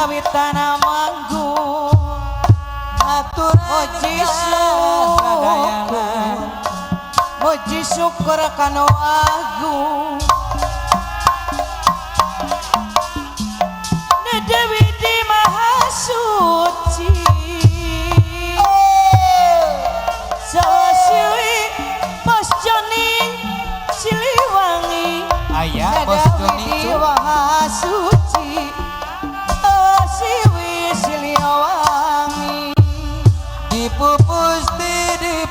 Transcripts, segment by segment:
kawitana manggung muji syukur muji syukur kanu agung Dewi di maha suci Sawasiwi Bos Joni Siliwangi ayah Bos Joni di maha suci Siwi Siliwangi dipupus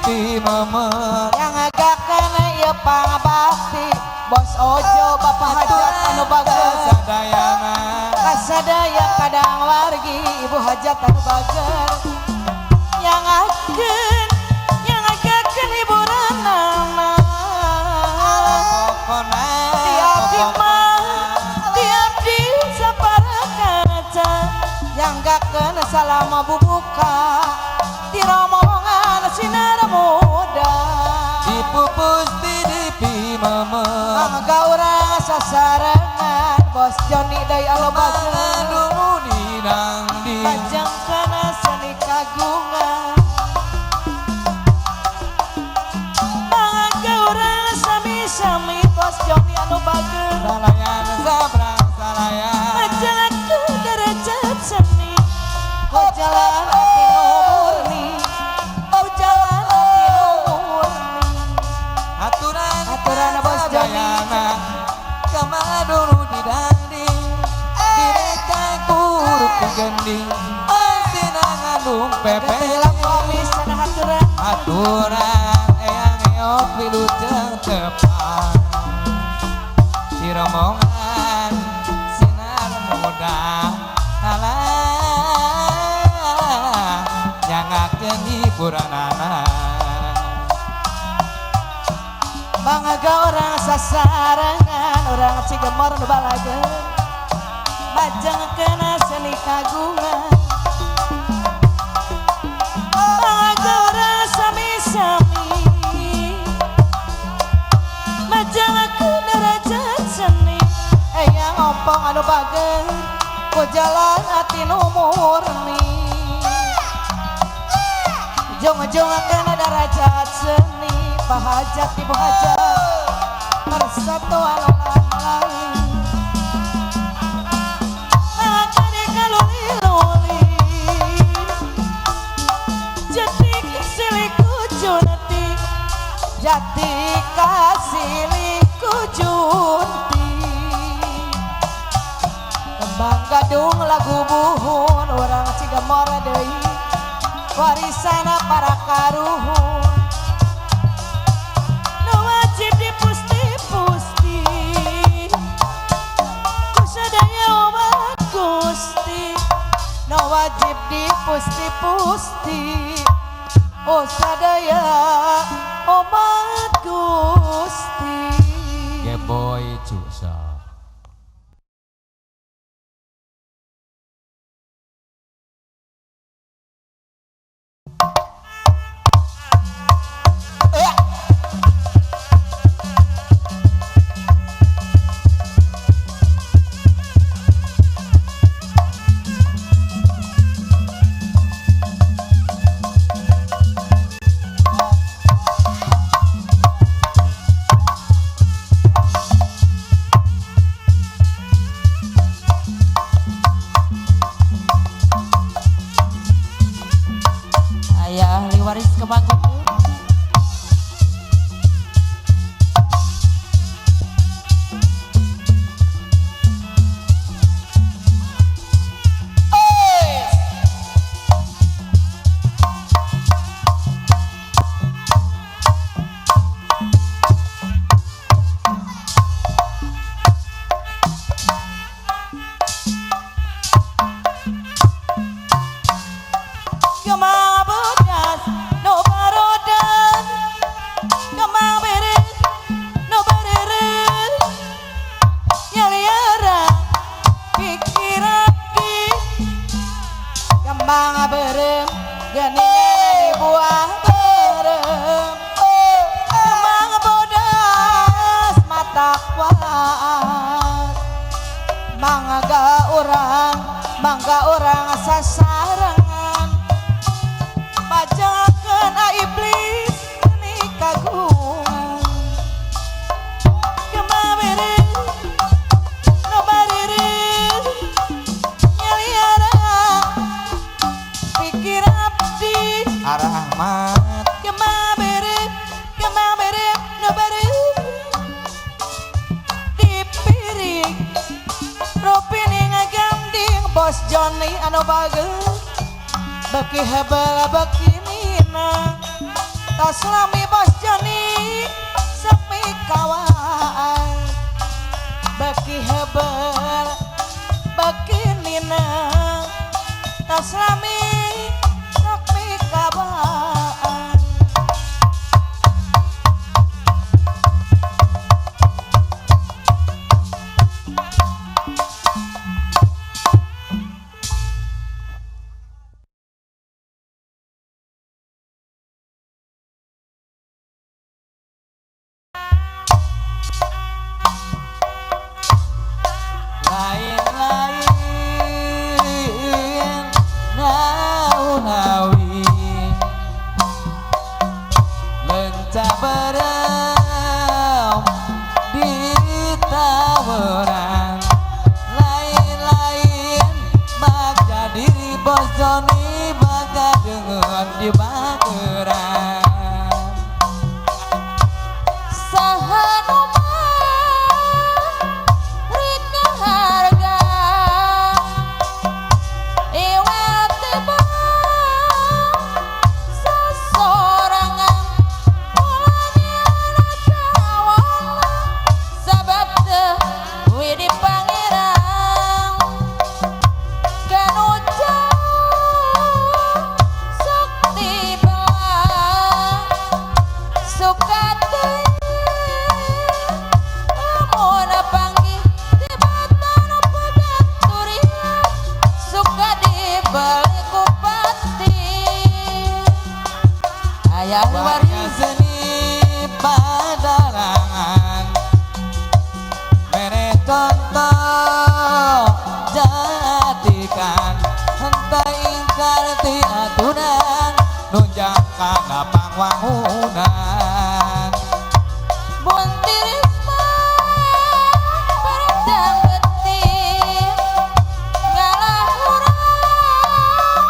di memer yang agak kena ya pangabakti Bos Ojo Bapak Hajat anu bagus sadayana kasadaya kadang wargi Ibu Hajat anu bager yang akan hiburan nana pokona tiap di tiap di saparakaca yang gak kena salama bubuka di rombongan sinar muda dipupus di memer mangga urang sasarengan Bos Joni Day Alobager dulu di Bajang kana seni kagungan mangga urang sami-sami Bos Joni Alobager salayan sabrang salayan bajang aku derajat seni oh jalan hati murni oh jalan hati murni aturan Bos Joni sadayana kemana dulu di direka kuruk kegending sinangan pepe Gatilah komis sana aturan eyang eok wilujeng tepan si rombongan sinar muda alah nyangakeun hiburanana mangga orang sasarangan orang Cigemor nu balageun bajang kena seni kagungan mangga orang sami-sami bajang aku derajat seni eyang ompong anu bager ku jalan hati nu murni jong-jong kena derajat seni Pak Hajat Ibu Hajat persatuan lain akade kaluli-luli jati kasiliku junti jati kasiliku junti kembang gadung lagu buhun orang Cigemor deui warisana para karuhun wajib dipusti-pusti kusadaya obat Gusti no wajib dipusti-pusti oh sadaya obat Gusti Geboy Cusa ayah liwaris kebangkut mangga orang sasarangan pajangakeun iblis ni kagungan kemabere nobarire nyaliara pikir abdi Arahmat kemabere nobarire dipiring rupine ngaganding bos Johnny anu bageus beki hebel beki nina tas lami bos Johnny sepi kawan beki hebel beki nina tas lami sepi kawan lain-lain naun-nawi lencah berem di taweran lain-lain maka diri bos Johnny maka dengan di bageran warga seni padarangan mere contoh jadikan hentai ingkar ti aturan nunjang kana pangwangunan buntirisma parendang beting ngalah urang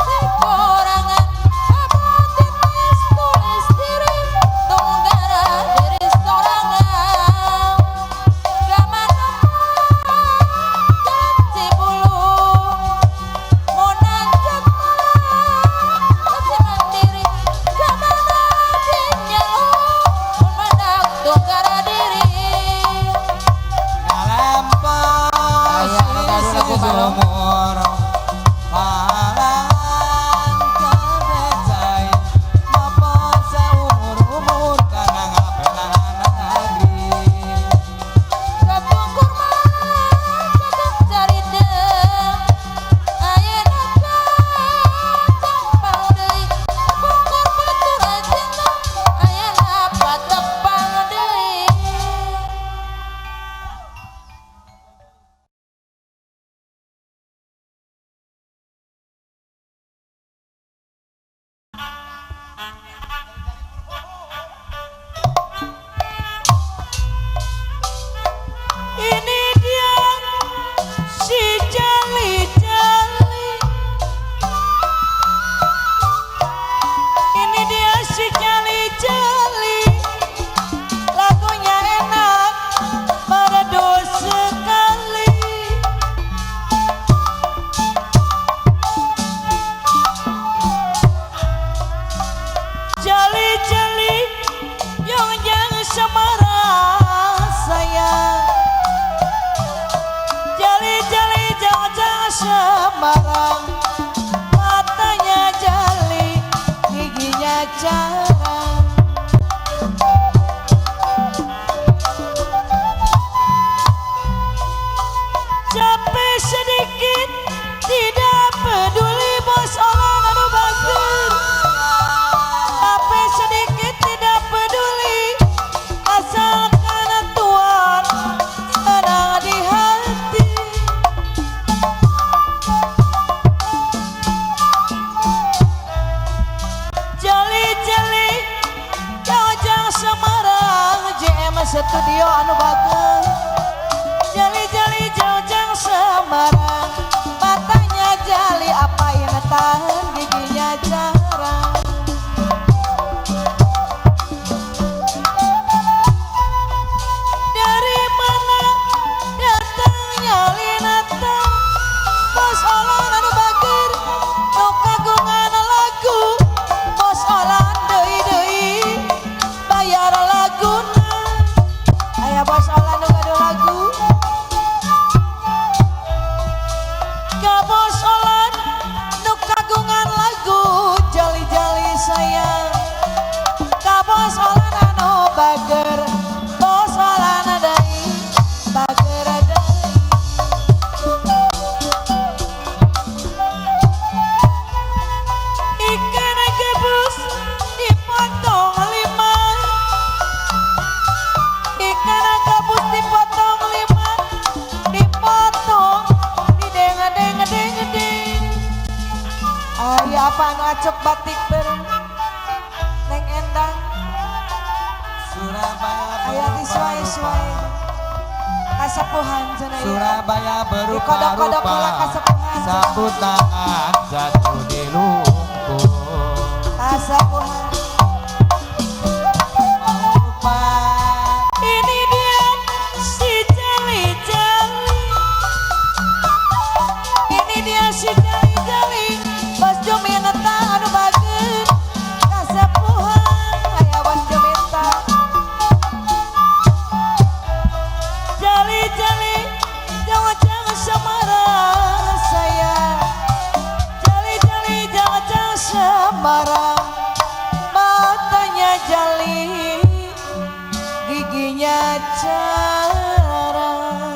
sikorangan abotin tulis diri tunggara diri sorangan gamana janji bulu monan jatma tapi mandiri gamana dinyalu menak tunggara diri ngalampos isi sumur palang kadecai napa saumur-umur kana ngapelan negeri kapungkur mah kadang carita ayeuna campang deui kapungkur baturan cinta ayeuna patepang deui ini dia si jali-jali ini dia si jali-jali lagunya enak merdu sekali jali-jali yang jangan semarang sayang jali-jali jangan semarang matanya jali giginya jarang capek sedikit tidak peduli bos orang anu bager capek sedikit tidak peduli asalkan tuan senang di hati studio anu bagus jali-jali jauh-jauh Semarang matanya jali apa yang tahan giginya jarang dari mana datangnya linata bos olan anu bager nu kagungan lagu bos olan deui bayar laguna aya bos olan nu gaduh lagu ka bos olan nu kagungan lagu jali-jali sayang ka bos olan anu bager bos olan deui bager deui ikan gabus dipotong lima ikan gabus dipotong lima dipotong dideng-deng-deng-deng aya apa anu acok batik bareng neng endang Surabaya aya disuai-suai kasepuhan cenah ieu Surabaya dikodok-kodok heula berupa-rupa kasepuhan sapu tangan jatuh di lumpur kasepuhan lupa ini dia si jali-jali ini dia si jali-jali bos Juminta anu bager kasepuhan aya bos Juminta jali-jali jangan-jangan Semarang sayang jali-jali jangan-jangan Semarang matanya jali giginya jarang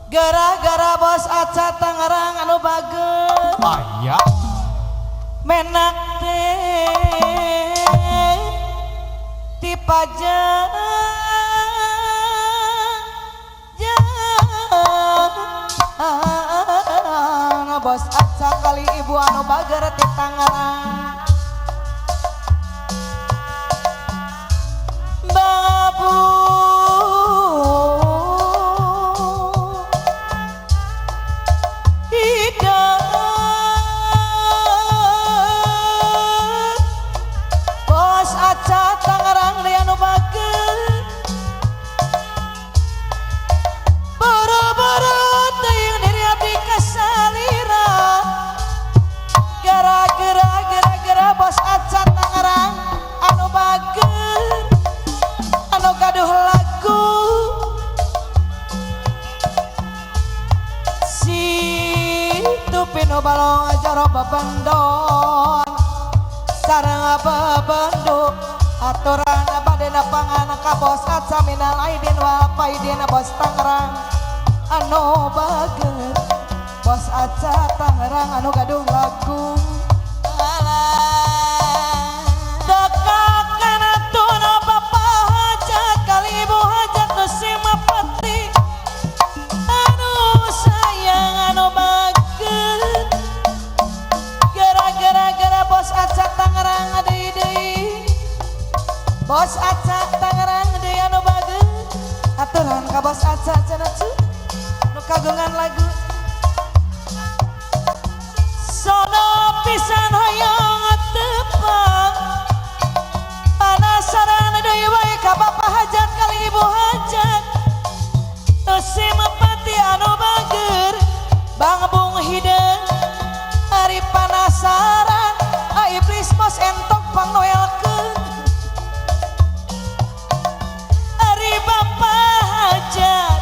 gara-gara bos Aca Tangerang anu bager aya menak teh dipajang bos Aca kali ibu anu bager di Tangerang babu bos Aca Tangerang dia anu bager boro-boro teuing diri abdi kasalira gara-gara bos Aca Tangerang anu bager anu gaduh lagu si tupino balong jaro babendon sareng babenduk aturan badena pangan ka bos Aca minal aidin wal faidin bos Tangerang anu bager bos Aca Tangerang anu gaduh lagu dekakan atuna bapak hajat kali ibu hajat nu simapati anu sayang anu bager gara-gara bos Aca Tangerang deui bos Aca Tangerang deui anu bager aturan ka bos Aca cenah cu nu kagungan lagu sono pisan hoyong tepang panasaran deui bae ka bapak hajat kali ibu hajat nu simapati anu bager bang bung hideung hari panasaran iblis bos entok pangnoelkeun hari bapak hajat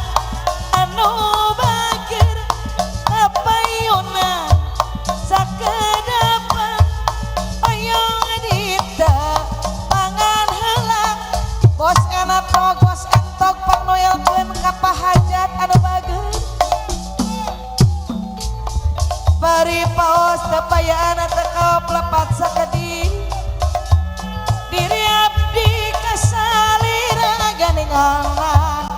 anu bager apayuna sakedapan oyong dita mangan heula bos entok pangnoelkeun ka pahajat anu bager bari paos tepayaan teka pelepat sakedi diri abdi kasalira ganingan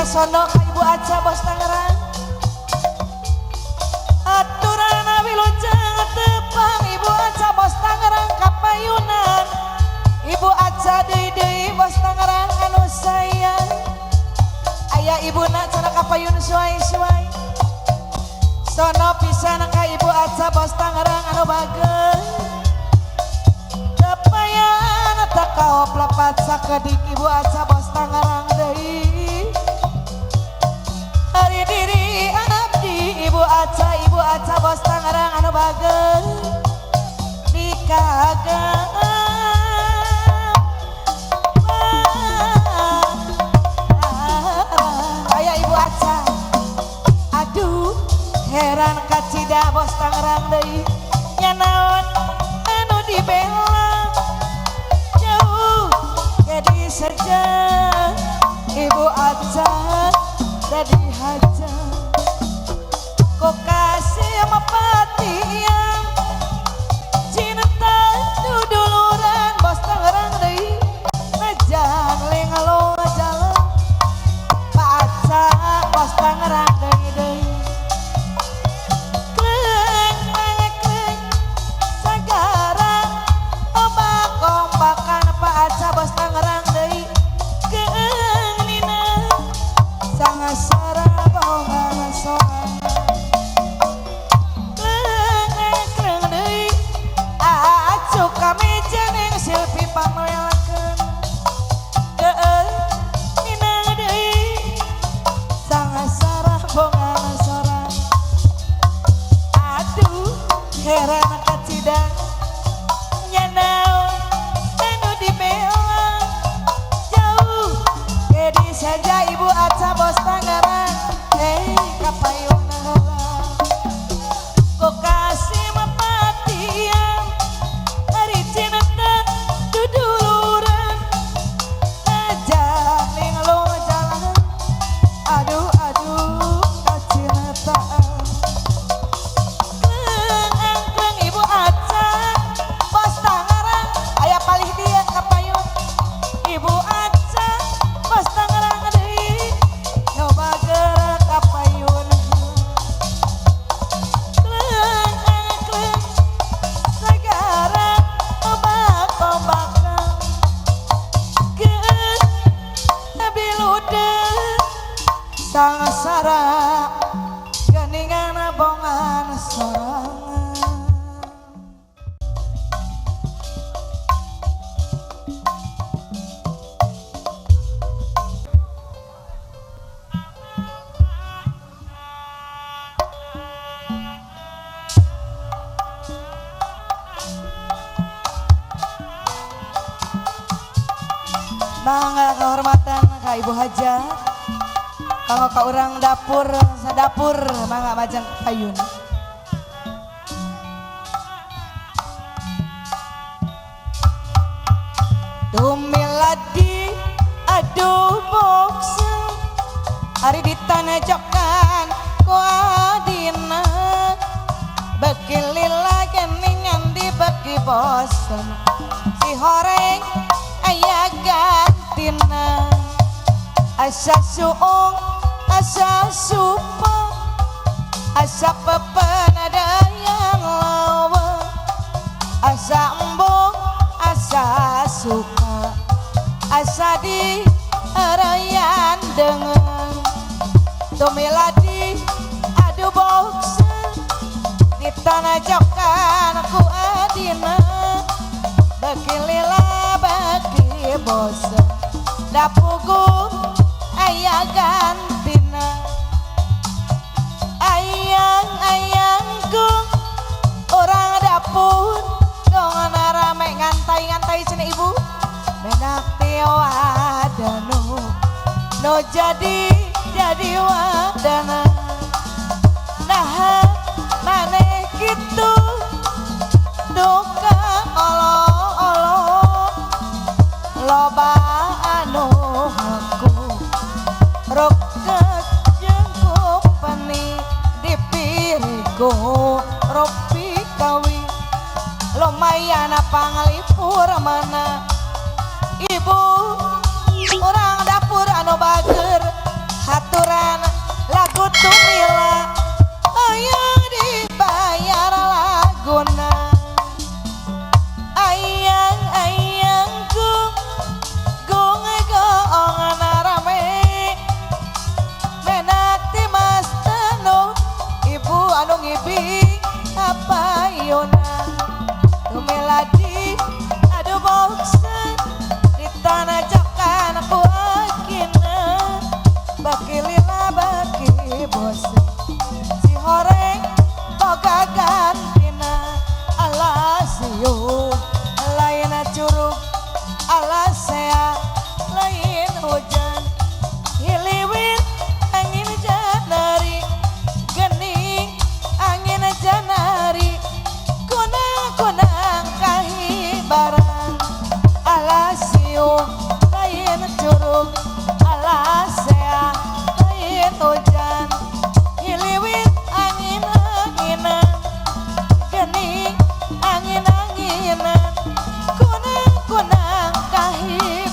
sono ka Ibu Aca Bos Tangerang. Aturana wilujeng tepang Ibu Aca Bos Tangerang kapayunan. Ibu Aca deui Bos Tangerang anu sayang. Aya ibuna cenah kapayun suai-suai. Sono pisan ka Ibu Aca Bos Tangerang anu bageus. Kepayan tak kaop lepat sakedik Ibu Aca Bos Tangerang deui. Hari diri abdi Ibu Aca Bos Tangerang anu bageus dikagang. Aya Ibu Aca, aduh heran kacida Bos Tangerang deui. Nya naon anu dibela jauh jadi saja Ibu Aca jadi haja kok kasih mapati yang cinta duduluran Bos Tangerang deui najan lengalo jalan Pak Aca Bos Tangerang deui kleng kleng sagara ombak-ombakan Pak Aca Bos Tangerang deui keung nina sangasara bohongan sorangan kleng deui acu kameja neng silpi panoelakeun keung nina deui sangasara bohongan sorangan. Aduh heran kacidang nya naon anu dibela jauh jadi saja Ibu Aca Bos Tangerang hei kapayuna heula kok kasih mapatian hari cinta duduluran najan linglo jalan aduh kacintaan kleng Ibu Aca Bos Tangerang aya palih dia kapayun Ibu Aca Bos Tangerang deui nyoba gerak kapayun kleng sagara ombak-ombakan geus biludeung sangasara geningan bongan sorangan. Mangga kehormatan ka Ibu Hajat kanggo ka urang dapur sadapur mangga majang payun. Tumiladi aduh boksa hari ditanajokan ku adina beki lila geningan dibeki bosen si horeng aya gantina asa suung asa supa asa pepenada yang lawa asa embung asa suka asa di arayan dengan tumiladi aduh boksa di tanah jokan ku adina beki lila beki bosen dapugu aya gantina ayang-ayangku orang dapur dongan rame ngantai-ngantai cenah Ibu benak wadana no jadi wadana nah maneh kitu duka olo-olo loba anu aku roket jengku pani dipiriku ropi kawi lumayan panglipur mana Ibu orang dapur anu bager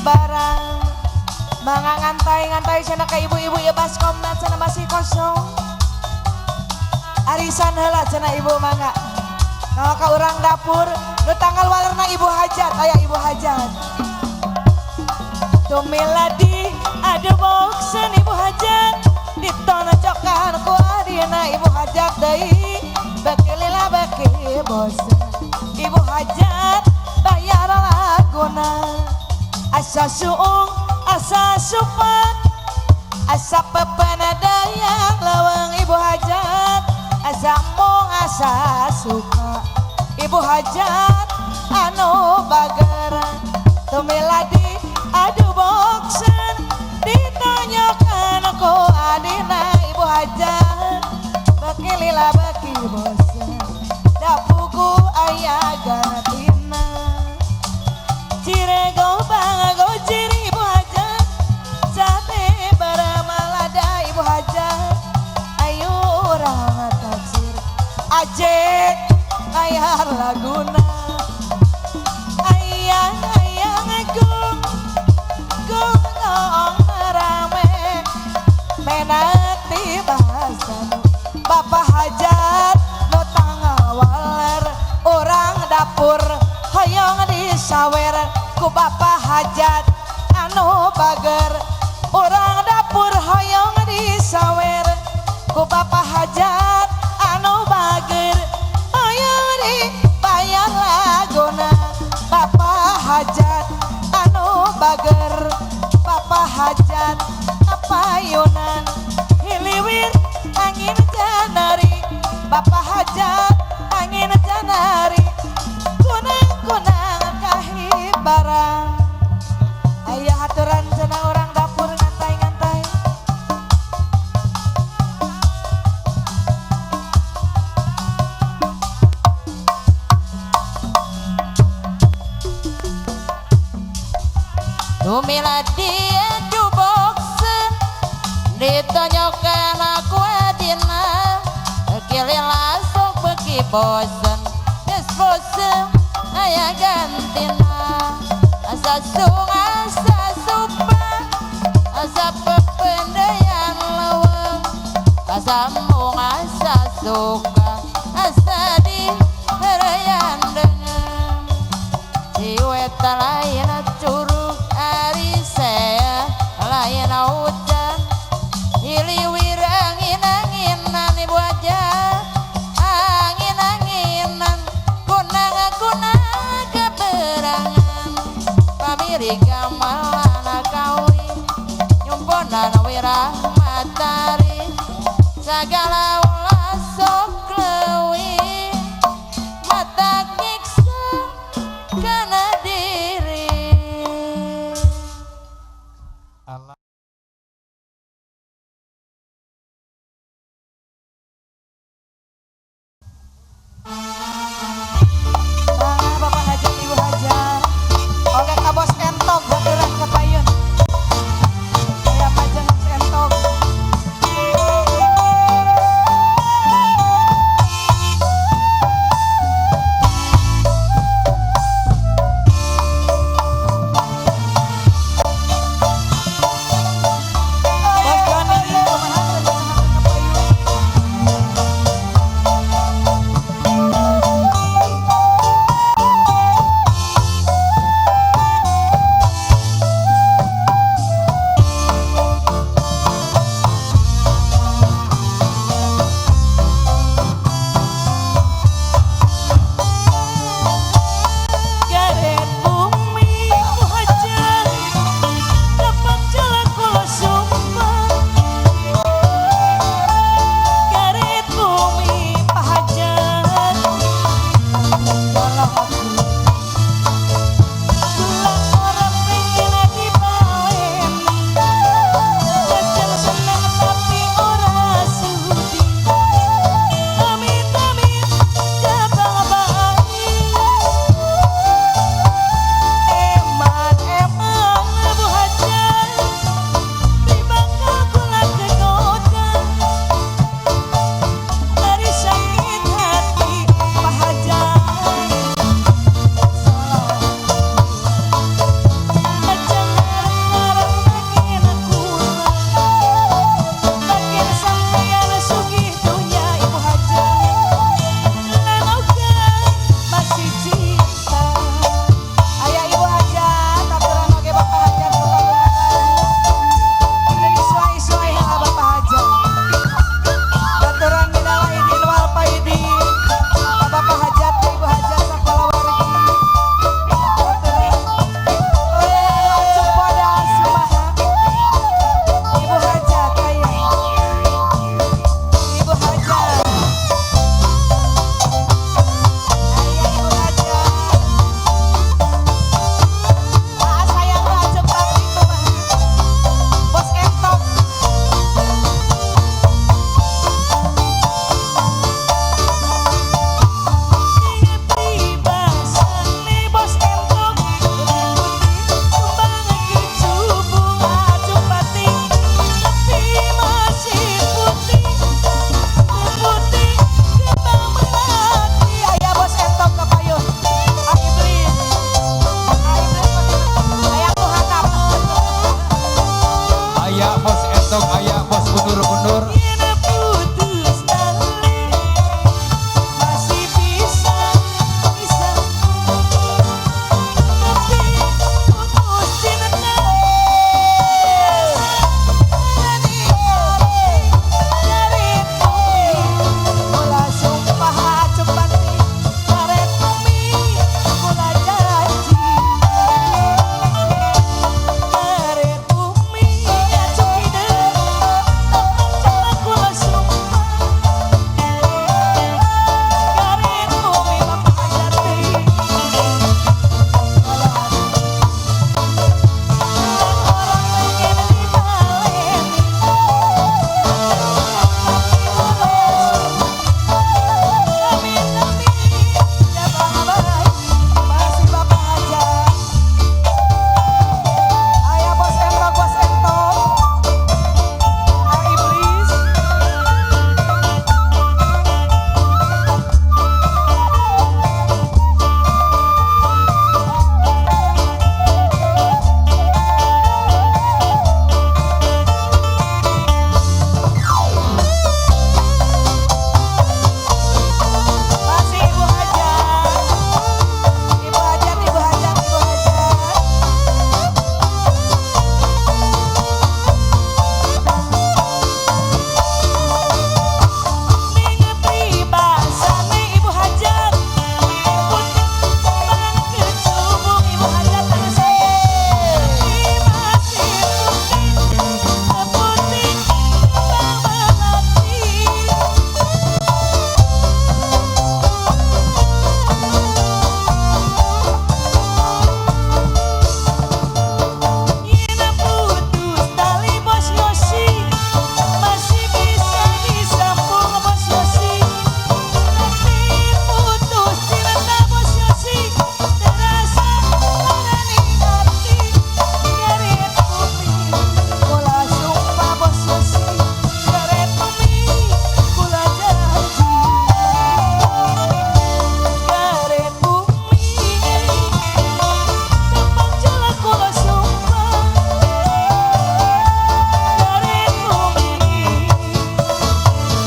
barang mangga ngantai cenah ka ibu-ibu ya baskomna cenah masih kosong arisan heula cenah ibu mangga kalau ka urang dapur nu tanggal walerna ibu hajat aya ibu hajat tumiladi ada boksen ibu hajat ditonojokan ku adina ibu hajat deui beki lila beki bosen ibu hajat bayar laguna asa suung asa supan asa pepenadayang lawang ibu hajat asa mung asa suka ibu hajat anu bager tumiladi adu boksen ditanyakan ku adina ibu hajat beki lila beki bosen dapuku ayah ganatina cirego bangago ciri ibu hajat sate baramalada ibu hajat ayo orang taksir aje ayah laguna ayah ngegung gong rame menati bahasa bapak hajat no tangawal orang dapur hoyong disawer ku bapak hajat anu bager orang dapur hoyong disawer ku bapak hajat anu bager hoyong dibayar laguna bapak hajat anu bager bapak hajat apa yunan hiliwir angin janari bapak hajat angin janari kunang-kunang kahibarang ayah haturan cenah orang dapur ngantai-ngantai tumiladi adu boksen ditonyokan aku adina kili langsung beki bosen yes bosen ayah gantina asa sung asa supa asa pependayan lawang asa mung asa suka asa di herayan dengan siweta lain curug ari saya lain hujan hiliwir angin-anginan ibu aja angin-anginan kunang-kunang keberangan pamiri gamalana kawin nyumponan wirah matahari segala ulah sok leuwih mata nyiksa kana diri Allah bapak hajat ibu hajat oke kabos entok hadiran kepayun ayam majeng entok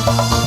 Thank